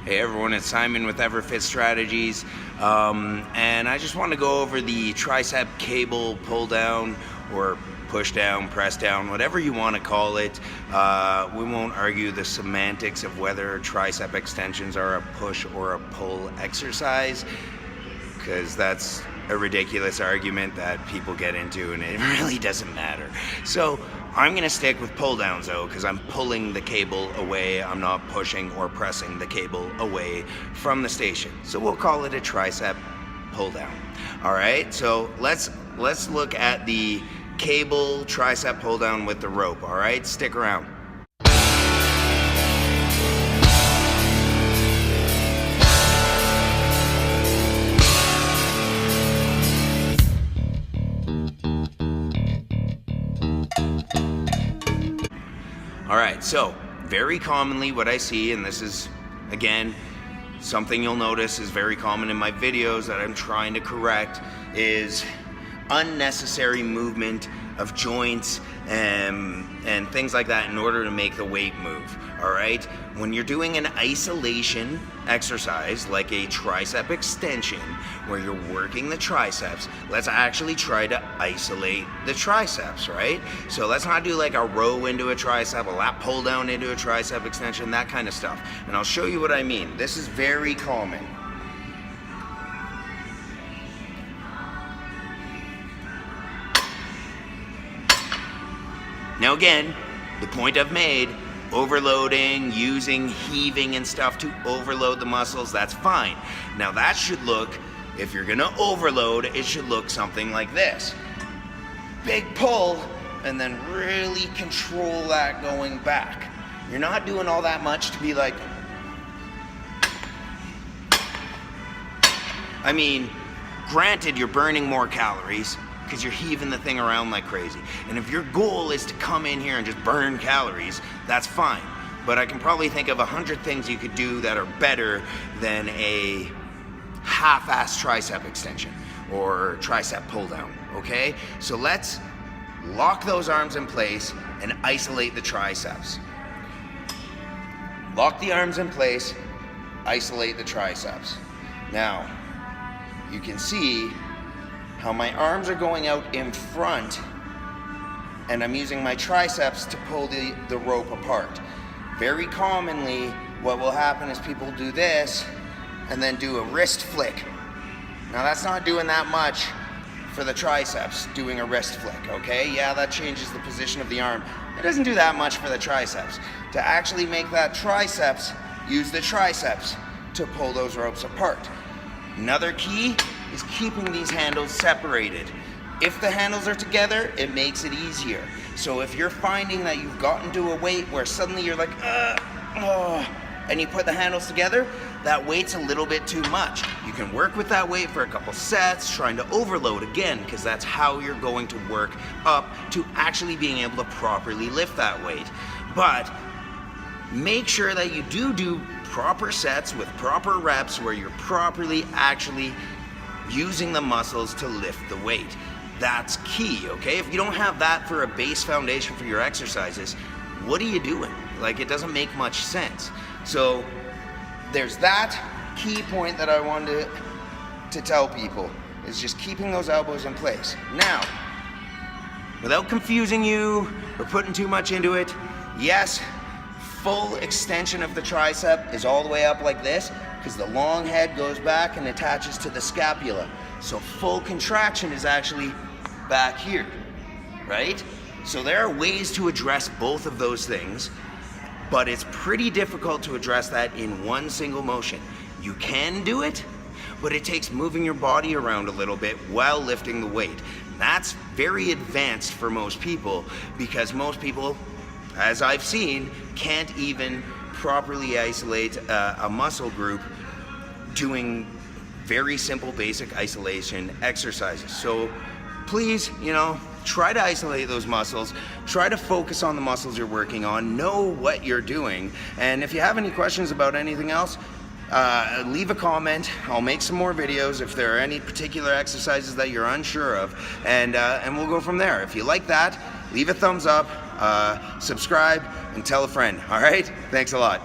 Hey everyone, it's Simon with EverFit Strategies, and I just want to go over the tricep cable pull down or push down, press down, whatever you want to call it. We won't argue the semantics of whether tricep extensions are a push or a pull exercise, because that's a ridiculous argument that people get into and it really doesn't matter. So I'm going to stick with pull downs though, because I'm pulling the cable away. I'm not pushing or pressing the cable away from the station. So we'll call it a tricep pull down. All right, so let's look at the cable tricep pull down with the rope. All right, stick around. All right, so very commonly what I see, and this is, again, something you'll notice is very common in my videos that I'm trying to correct, is unnecessary movement of joints and things like that in order to make the weight move. All right, when you're doing an isolation exercise like a tricep extension where you're working the triceps, let's actually try to isolate the triceps, right? So let's not do like a row into a tricep, a lat pull down into a tricep extension, that kind of stuff. And I'll show you what I mean. This is very common. Now again, the point I've made, overloading, using heaving and stuff to overload the muscles, that's fine. Now that should look, if you're gonna overload, it should look something like this. Big pull, and then really control that going back. You're not doing all that much to be like, I mean, granted you're burning more calories, because you're heaving the thing around like crazy. And if your goal is to come in here and just burn calories, that's fine. But I can probably think of 100 things you could do that are better than a half-ass tricep extension or tricep pull down, okay? So let's lock those arms in place and isolate the triceps. Lock the arms in place, isolate the triceps. Now, you can see how my arms are going out in front and I'm using my triceps to pull the rope apart. Very commonly, what will happen is people do this and then do a wrist flick. Now that's not doing that much for the triceps, doing a wrist flick, okay? Yeah, that changes the position of the arm. It doesn't do that much for the triceps. To actually make that triceps, use the triceps to pull those ropes apart. Another key is keeping these handles separated. If the handles are together, it makes it easier. So if you're finding that you've gotten to a weight where suddenly you're like, and you put the handles together, that weight's a little bit too much. You can work with that weight for a couple sets, trying to overload again, because that's how you're going to work up to actually being able to properly lift that weight. But make sure that you do proper sets with proper reps where you're properly actually using the muscles to lift the weight. That's key, okay? If you don't have that for a base foundation for your exercises, what are you doing? Like, it doesn't make much sense. So there's that key point that I wanted to tell people, is just keeping those elbows in place. Now, without confusing you or putting too much into it, yes, full extension of the tricep is all the way up like this, because the long head goes back and attaches to the scapula. So full contraction is actually back here, right? So there are ways to address both of those things, but it's pretty difficult to address that in one single motion. You can do it, but it takes moving your body around a little bit while lifting the weight. That's very advanced for most people, because most people, as I've seen, can't even properly isolate a muscle group doing very simple basic isolation exercises. So please, try to isolate those muscles, try to focus on the muscles you're working on, know what you're doing, and if you have any questions about anything else, leave a comment. I'll make some more videos if there are any particular exercises that you're unsure of, and we'll go from there. If you like that, leave a thumbs up, subscribe, and tell a friend. All right? Thanks a lot.